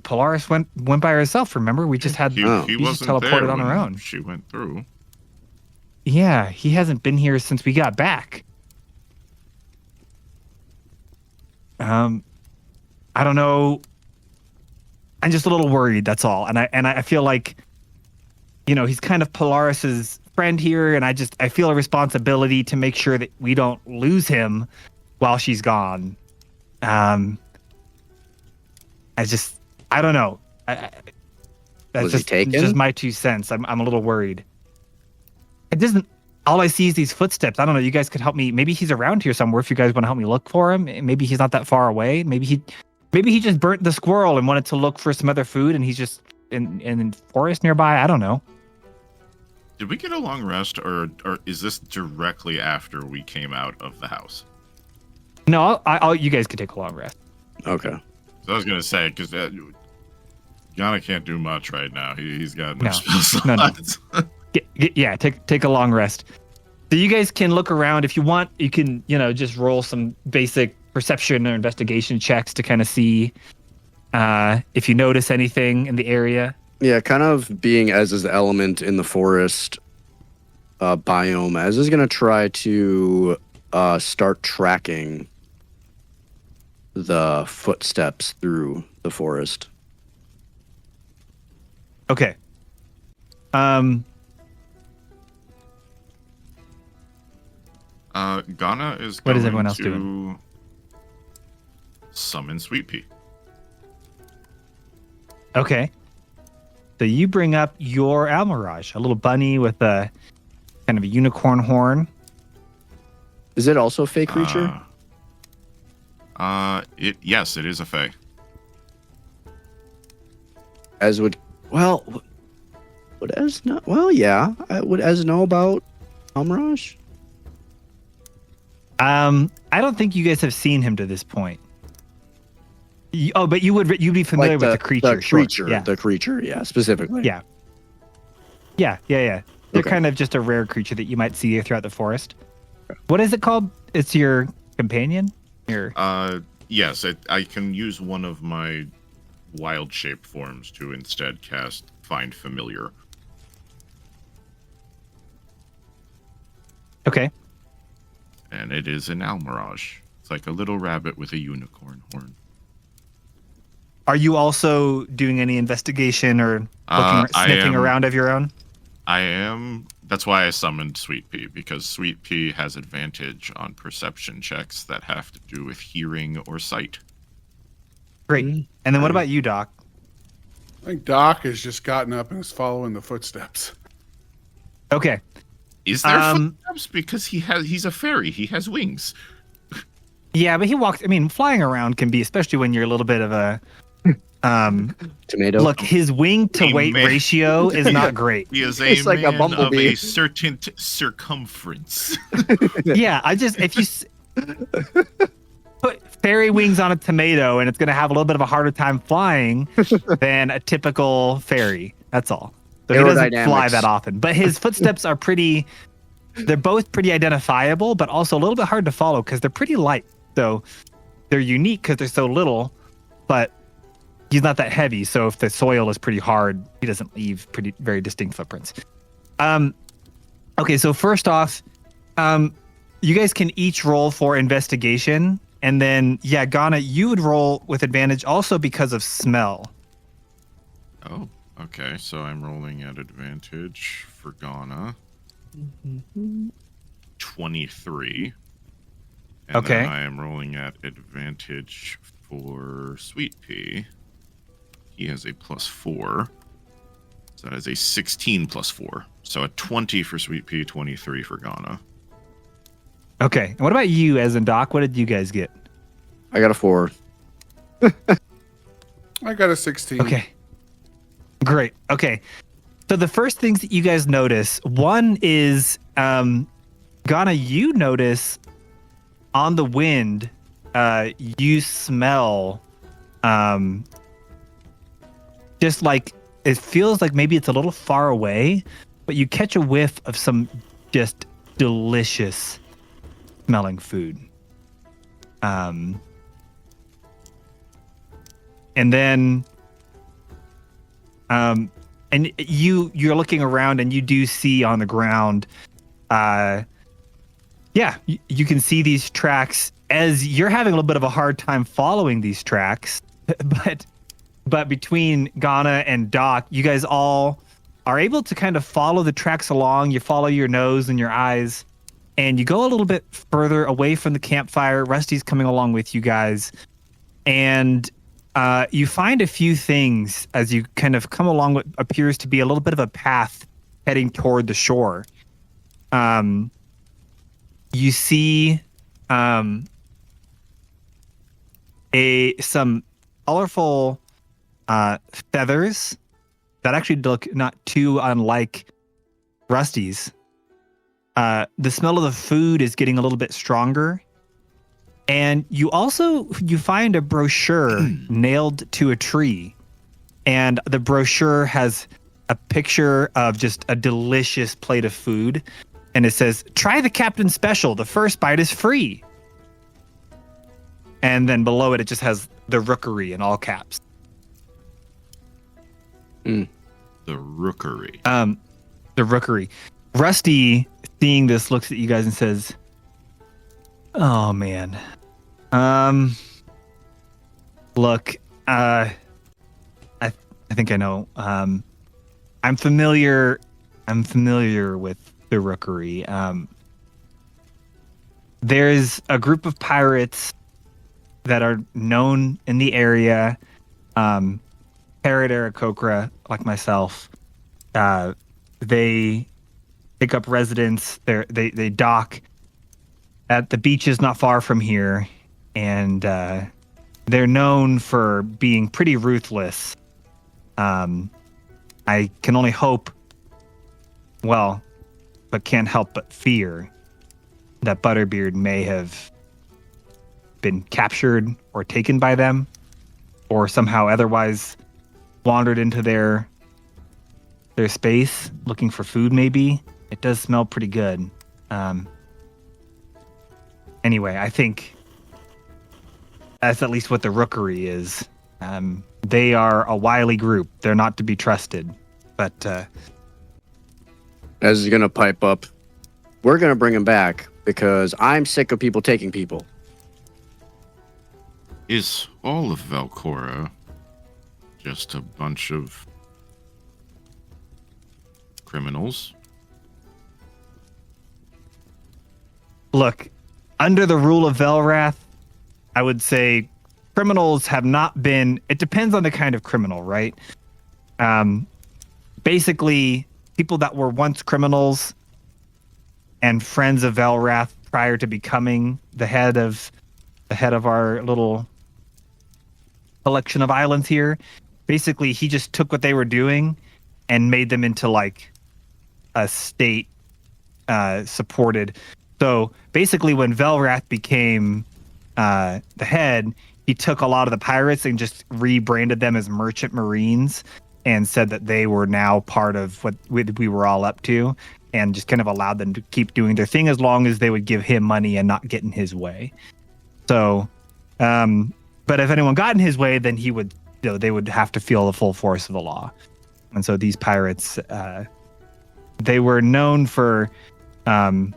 Polaris went by herself. Remember, we just had He he just wasn't teleported there on her when own. She went through. Yeah, he hasn't been here since we got back. I don't know. I'm just a little worried. That's all. And I feel like, he's kind of Polaris's friend here, and I feel a responsibility to make sure that we don't lose him while she's gone. I don't know. That's Was he taken? just my 2 cents. I'm a little worried. It doesn't. All I see is these footsteps. I don't know. You guys could help me. Maybe he's around here somewhere. If you guys want to help me look for him, maybe he's not that far away. Maybe he just burnt the squirrel and wanted to look for some other food, and he's just in the forest nearby. I don't know. Did we get a long rest, or is this directly after we came out of the house? No, I'll you guys can take a long rest. Okay. So I was gonna say because Ganna can't do much right now. He's got no No. spell No. slots. Yeah, take a long rest. So you guys can look around if you want. You can just roll some basic perception or investigation checks to kind of see if you notice anything in the area. Yeah, kind of being Ez's element in the forest biome. Ez is going to try to start tracking the footsteps through the forest. Okay. Ganna is What going is everyone else to doing? summon Sweet Pea. Okay. So you bring up your Almirage, a little bunny with a kind of a unicorn horn. Is it also a fey creature? Yes, it is a Fae. As would Ez know? Well, yeah. Would Ez know about Almirage? I don't think you guys have seen him to this point. But you'd be familiar with the creature. The sure. creature, Yeah. the creature, yeah, specifically. Yeah. Yeah. They're Okay. kind of just a rare creature that you might see throughout the forest. What is it called? It's your companion? Yes, I can use one of my wild shape forms to instead cast Find Familiar. Okay. And it is an Almirage. It's like a little rabbit with a unicorn horn. Are you also doing any investigation or sniffing around of your own? I am. That's why I summoned Sweet Pea, because Sweet Pea has advantage on perception checks that have to do with hearing or sight. Great. And then what about you, Doc? I think Doc has just gotten up and is following the footsteps. Okay. Is there footsteps? Because he's a fairy. He has wings. Yeah, but he walks. I mean, flying around can be, especially when you're a little bit of a. Tomato. Look, his wing to weight ratio is not great. He is It's a like a man bumblebee. of a certain circumference. Yeah, if you put fairy wings on a tomato, and it's going to have a little bit of a harder time flying than a typical fairy. That's all. So he doesn't fly Aerodynamics. that often, but his footsteps are pretty. They're both pretty identifiable, but also a little bit hard to follow because they're pretty light. So they're unique because they're so little, but he's not that heavy. So if the soil is pretty hard, he doesn't leave very distinct footprints. Okay, so first off, you guys can each roll for investigation, and then Ganna, you would roll with advantage also because of smell. Oh, okay. So I'm rolling at advantage for Ganna. 23. And Okay. then I am rolling at advantage for Sweet Pea. He has a +4. So that is a 16 plus 4. So a 20 for Sweet Pea, 23 for Ganna. Okay, and what about you, as in Doc? What did you guys get? I got a 4. I got a 16. Okay. Great. Okay. So the first things that you guys notice, one is Ganna, you notice on the wind, you smell just like it feels like maybe it's a little far away, but you catch a whiff of some just delicious smelling food. And then and you're looking around and you do see on the ground you can see these tracks as you're having a little bit of a hard time following these tracks, but between Ganna and Doc, you guys all are able to kind of follow the tracks along. You follow your nose and your eyes, and you go a little bit further away from the campfire. Rusty's coming along with you guys, and you find a few things as you kind of come along what appears to be a little bit of a path heading toward the shore. You see some colorful feathers that actually look not too unlike Rusty's. The smell of the food is getting a little bit stronger. And you find a brochure nailed to a tree. And the brochure has a picture of just a delicious plate of food. And it says, "Try the Captain Special. The first bite is free." And then below it just has the rookery in all caps. The rookery. The rookery. Rusty, seeing this, looks at you guys and says, "Oh man, look, I think I know. I'm familiar with the Rookery. There's a group of pirates that are known in the area. Parrot Aarakocra, like myself, they pick up residence. They dock at the beaches not far from here, and they're known for being pretty ruthless. I can only hope, well, but can't help but fear that Butterbeard may have been captured or taken by them, or somehow otherwise wandered into their space looking for food. Maybe it does smell pretty good. Anyway, I think that's at least what the Rookery is. They are a wily group. They're not to be trusted. But As he's gonna pipe up, we're gonna bring him back because I'm sick of people taking people. Is all of Valcora just a bunch of criminals? look, under the rule of Velrath, I would say criminals have not been. It depends on the kind of criminal, right? Basically, people that were once criminals and friends of Velrath prior to becoming the head of our little collection of islands here. Basically, he just took what they were doing and made them into like a state supported. So basically, when Velrath became the head, he took a lot of the pirates and just rebranded them as merchant marines and said that they were now part of what we were all up to, and just kind of allowed them to keep doing their thing as long as they would give him money and not get in his way. So, but if anyone got in his way, then he would, they would have to feel the full force of the law. And so these pirates, they were known for, being.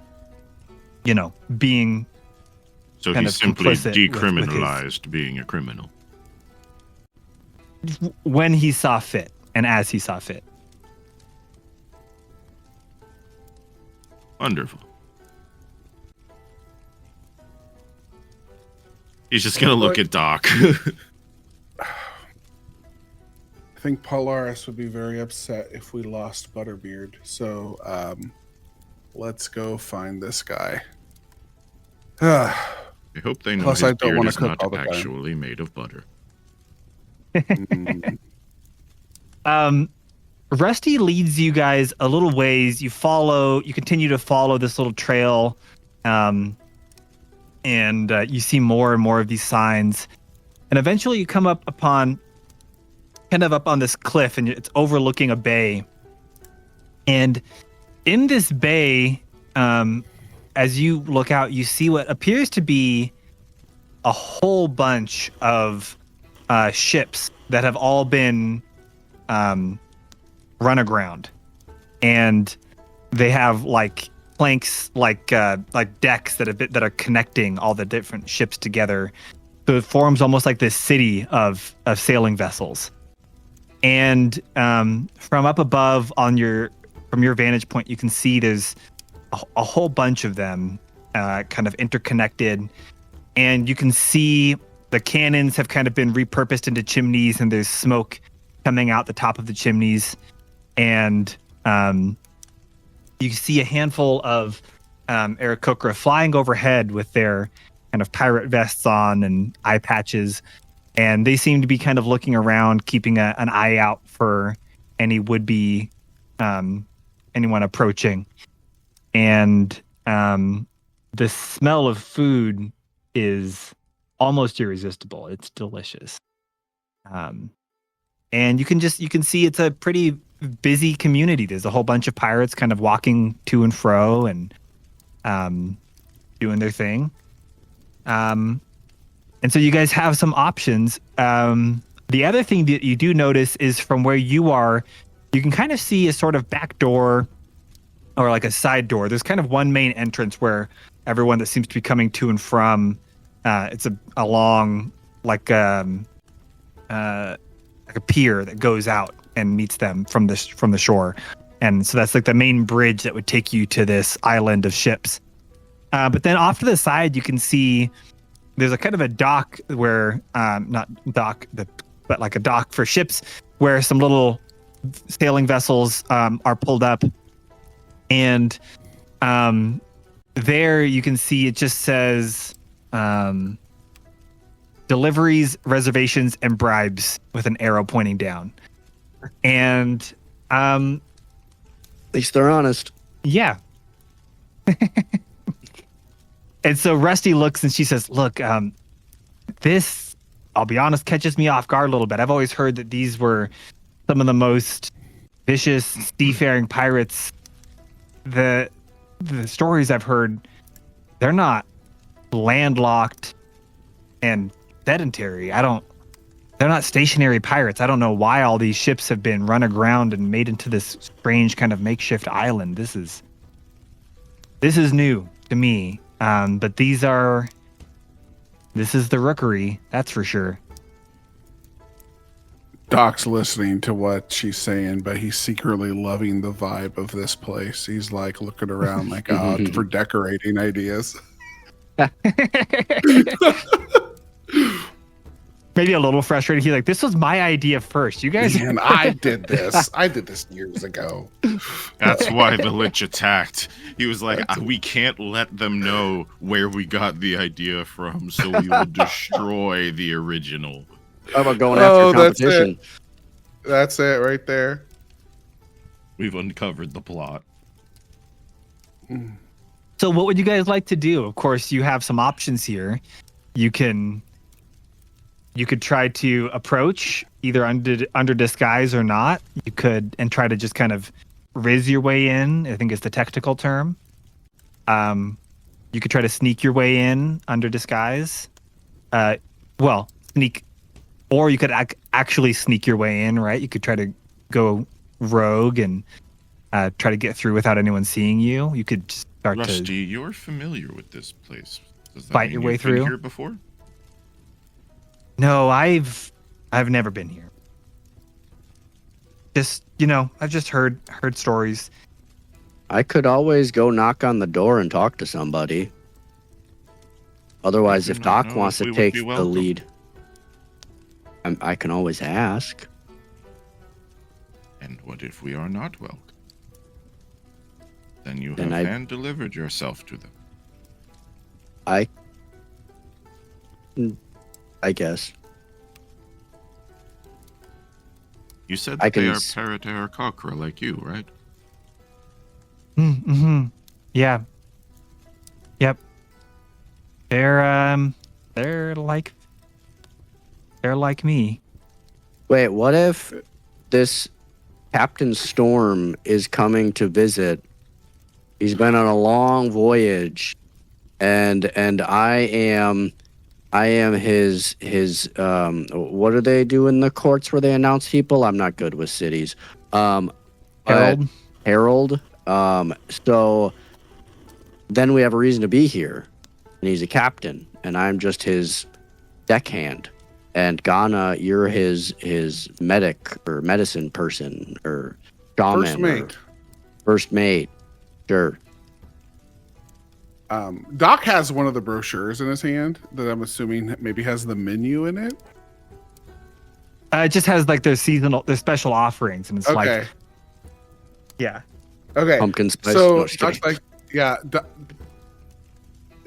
So kind he of simply complicit decriminalized being a criminal. when he saw fit and as he saw fit. Wonderful. He's just gonna look at Doc. I think Polaris would be very upset if we lost Butterbeard. So let's go find this guy. I hope they know Plus, his I don't beard wanna is cook not all the time. actually made of butter. Rusty leads you guys a little ways. You continue to follow this little trail, and you see more and more of these signs. And eventually you come up upon, kind of up on this cliff, and it's overlooking a bay. And in this bay, as you look out, you see what appears to be a whole bunch of ships that have all been run aground, and they have like planks, like decks that are connecting all the different ships together. So it forms almost like this city of sailing vessels. And from up above from your vantage point, you can see there's a whole bunch of them kind of interconnected, and you can see the cannons have kind of been repurposed into chimneys, and there's smoke coming out the top of the chimneys. And you see a handful of Aarakocra flying overhead with their kind of pirate vests on and eye patches. And they seem to be kind of looking around, keeping an eye out for any would-be anyone approaching. And the smell of food is almost irresistible. It's delicious. And you can see it's a pretty busy community. There's a whole bunch of pirates kind of walking to and fro and doing their thing. And so you guys have some options. The other thing that you do notice is from where you are, you can kind of see a sort of back door or like a side door. There's kind of one main entrance where everyone that seems to be coming to and from, it's a long, like a pier that goes out and meets them from the shore. And so that's like the main bridge that would take you to this island of ships. But then off to the side, you can see there's a kind of a dock where, not dock, but like a dock for ships where some little sailing vessels are pulled up. And there you can see it just says deliveries, reservations, and bribes with an arrow pointing down. And At least they're honest. yeah. And so Rusty looks and she says, look, this, I'll be honest, catches me off guard a little bit. I've always heard that these were some of the most vicious seafaring pirates. The stories I've heard, they're not landlocked and sedentary. They're not stationary pirates. I don't know why all these ships have been run aground and made into this strange kind of makeshift island. This is new to me. But this is the Rookery, that's for sure. Doc's listening to what she's saying, but he's secretly loving the vibe of this place. He's like looking around like for decorating ideas. Maybe a little frustrated. He's like, this was my idea first. You guys. Man, I did this. I did this years ago. That's why the Lich attacked. He was like, we can't let them know where we got the idea from, so we will destroy the original. How about going after competition? That's it right there. We've uncovered the plot. So what would you guys like to do? Of course, you have some options here. You could try to approach either under disguise or not. You could and try to just kind of riz your way in. I think is the technical term. You could try to sneak your way in under disguise. Sneak, or you could actually sneak your way in, right? You could try to go rogue and try to get through without anyone seeing you. You could start Rusty, you're familiar with this place. Does that fight mean your way you've been through here before? No, I've never been here. Just, I've just heard stories. I could always go knock on the door and talk to somebody. Otherwise, if Doc wants to take the lead, I can always ask. And what if we are not welcome? Then you have hand-delivered yourself to them. I guess. You said that they are parrot cockra like you, right? Mm-hmm. Yeah. Yep. They're like me. Wait, what if this Captain Storm is coming to visit? He's been on a long voyage, and I am his what do they do in the courts where they announce people? I'm not good with cities. Herald. Herald. So then we have a reason to be here, and he's a captain, and I'm just his deckhand. And Ganna, you're his medic or medicine person or shaman. First mate. First mate. Sure. Doc has one of the brochures in his hand that I'm assuming maybe has the menu in it. It just has like their special offerings, and it's like, yeah. Okay. Pumpkin spice. So No, Doc's like, yeah.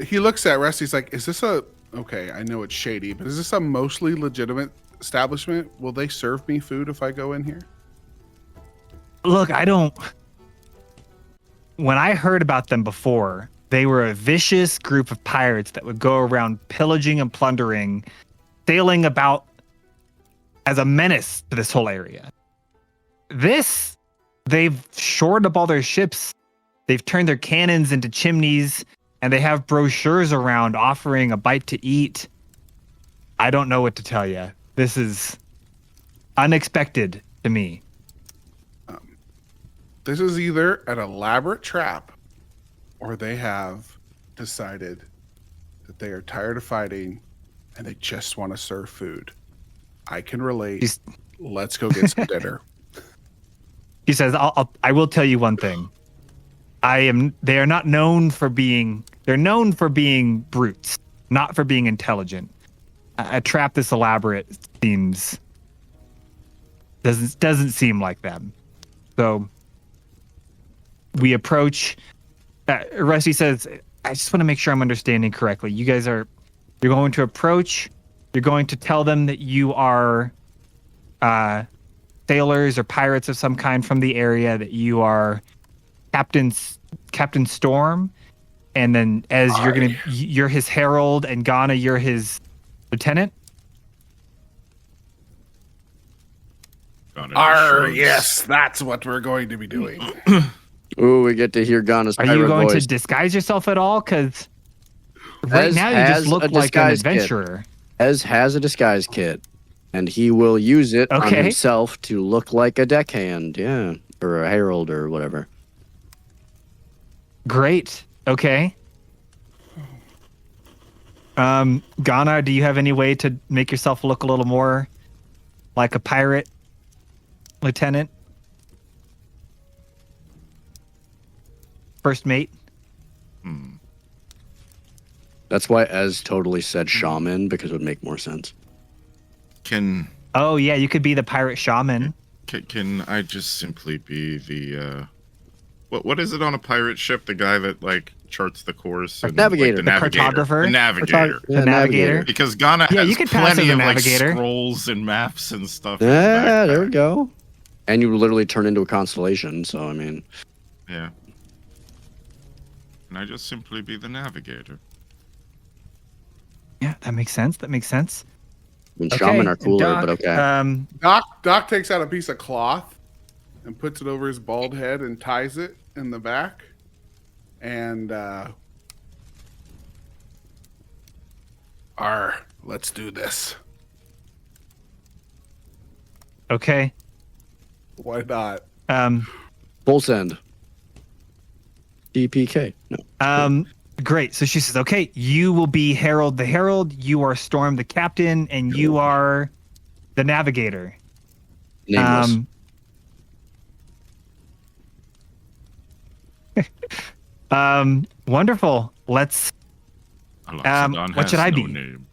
He looks at Rusty. He's like, "Is this a okay? I know it's shady, but is this a mostly legitimate establishment? Will they serve me food if I go in here?" Look, when I heard about them before, they were a vicious group of pirates that would go around pillaging and plundering, sailing about as a menace to this whole area. They've shored up all their ships. They've turned their cannons into chimneys, and they have brochures around offering a bite to eat. I don't know what to tell you. This is unexpected to me. This is either an elaborate trap, or they have decided that they are tired of fighting and they just want to serve food. I can relate. Let's go get some dinner. He says, I will tell you one thing. They are not known for being, they're known for being brutes, not for being intelligent. A trap this elaborate doesn't seem like them. So we approach, Rusty says, I just want to make sure I'm understanding correctly. You're going to approach, you're going to tell them that you are sailors or pirates of some kind from the area, that you are Captain Storm, and then as you're his herald, and Ganna, you're his lieutenant. Yes, that's what we're going to be doing. Ooh, we get to hear Ganna's Are pirate you going voice. to disguise yourself at all? Because right now you just look like an adventurer. Ez has a disguise kit, and he will use it on himself to look like a deckhand, yeah, or a herald or whatever. Great. Okay. Ganna, do you have any way to make yourself look a little more like a pirate lieutenant? First mate? That's why Ez totally said shaman, because it would make more sense. Oh yeah, you could be the pirate shaman. Can I just simply be the what is it on a pirate ship? The guy that like charts the course. And, navigator. Like, the cartographer. The navigator. The navigator. Because Ganna Yeah, has you could pass plenty as a of like navigator. scrolls and maps and stuff. in his Yeah, there we backpack. go. And you literally turn into a constellation, so I mean. Yeah. Can I just simply be the navigator? Yeah, that makes sense. I mean, shaman Okay, are cooler, Doc, but okay. Doc takes out a piece of cloth and puts it over his bald head and ties it in the back. And let's do this. Okay. Why not? Full send. DPK. No. Great. So she says, okay, you will be Herald the Herald, you are Storm the Captain, and you are the Navigator. Nameless. Wonderful. Let's Alonso what should I be? Name.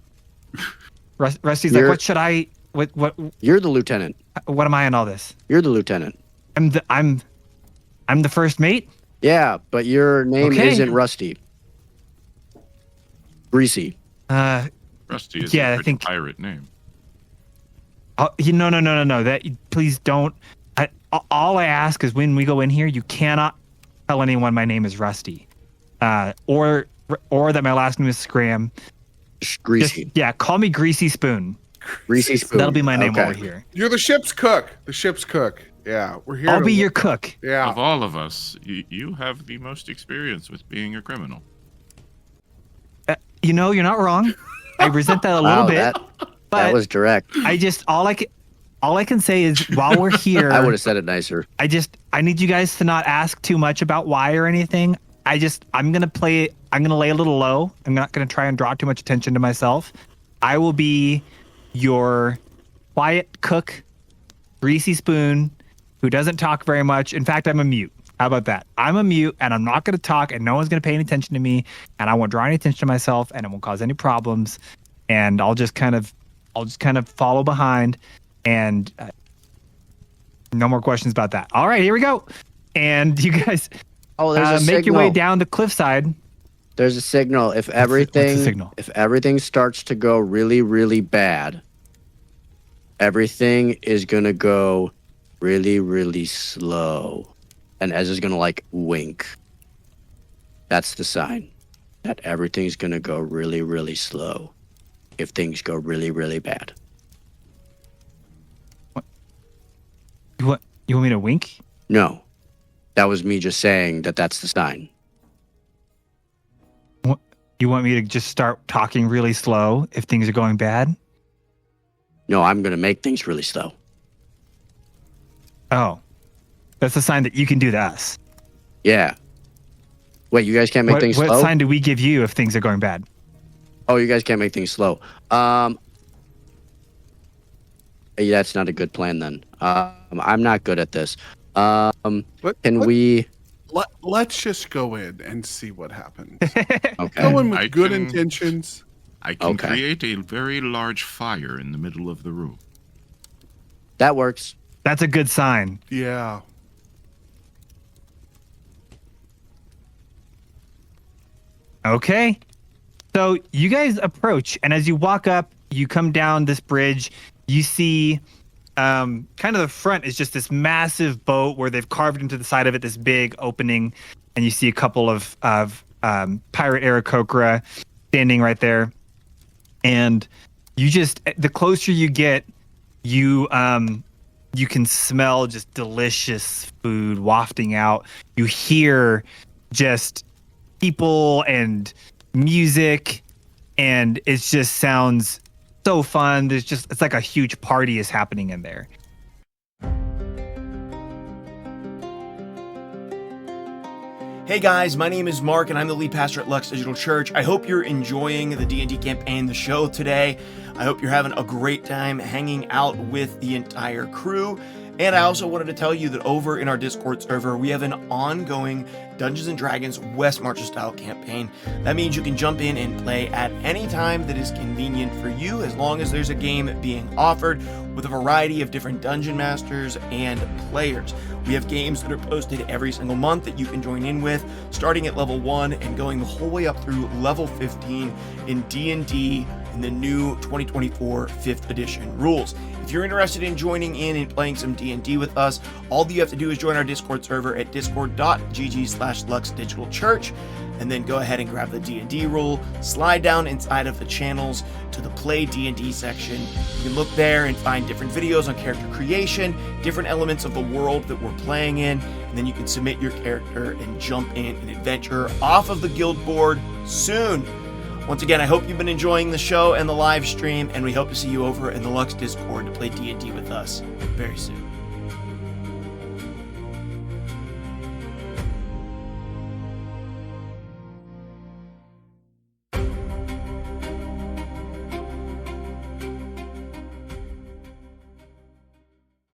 Rusty's You're- like, what should I what You're the lieutenant. am I in all this? You're the lieutenant. I'm the first mate? Yeah, but your name Okay. isn't Rusty. Greasy. Rusty is Yeah, I a pretty think- pirate name. No. That please don't. All I ask is when we go in here, you cannot tell anyone my name is Rusty, or that my last name is Scram. Greasy. Call me Greasy Spoon. Greasy spoon. That'll be my name Okay. over here. You're the ship's cook. The ship's cook. Yeah, we're here. I'll to be look- your cook. Yeah. Of all of us, you have the most experience with being a criminal. You're not wrong. I resent that a little Wow, bit, that but was direct. I just all I can say is while we're here, I would have said it nicer. I need you guys to not ask too much about why or anything. I'm gonna lay a little low. I'm not gonna try and draw too much attention to myself. I will be your quiet cook, Greasy Spoon, who doesn't talk very much. In fact, I'm a mute. How about that? I'm a mute, and I'm not gonna talk, and no one's gonna pay any attention to me, and I won't draw any attention to myself, and it won't cause any problems, and I'll just kind of follow behind, and no more questions about that. All right, here we go. And you guys Oh, there's a make your way signal. down the cliffside. There's a signal. If what's everything the signal? if everything starts to go really, really bad, everything is gonna go really, really slow. And Ez is gonna like wink. That's the sign. That everything's gonna go really, really slow. If things go really, really bad. You want me to wink? No. That was me just saying that that's the sign. You want me to just start talking really slow if things are going bad? No, I'm gonna make things really slow. Oh, that's a sign that you can do to us. Yeah. Wait, you guys can't make things What slow? sign do we give you if things are going bad? Oh, you guys can't make things slow. That's not a good plan then. I'm not good at this. Can we? Let's just go in and see what happens. Okay. Go in with I good can- intentions. I can Okay. create a very large fire in the middle of the room. That works. That's a good sign. Yeah. Okay. So you guys approach, and as you walk up, you come down this bridge. You see, kind of the front is just this massive boat where they've carved into the side of it this big opening, and you see a couple of pirate Aarakocra standing right there. And you just, the closer you get, you can smell just delicious food wafting out. You hear just people and music, and it just sounds so fun. It's like a huge party is happening in there. Hey guys, my name is Mark and I'm the lead pastor at Lux Digital Church. I hope you're enjoying the D&D campaign, the show today. I hope you're having a great time hanging out with the entire crew. And I also wanted to tell you that over in our Discord server, we have an ongoing Dungeons & Dragons West Marches style campaign. That means you can jump in and play at any time that is convenient for you, as long as there's a game being offered with a variety of different dungeon masters and players. We have games that are posted every single month that you can join in with, starting at level 1 and going the whole way up through level 15 in D&D in the new 2024 5th edition rules. If you're interested in joining in and playing some D&D with us, all you have to do is join our Discord server at discord.gg/luxdigitalchurch, and then go ahead and grab the D&D rule, slide down inside of the channels to the Play D&D section. You can look there and find different videos on character creation, different elements of the world that we're playing in, and then you can submit your character and jump in an adventure off of the guild board soon. Once again, I hope you've been enjoying the show and the live stream, and we hope to see you over in the Lux Discord to play D&D with us very soon.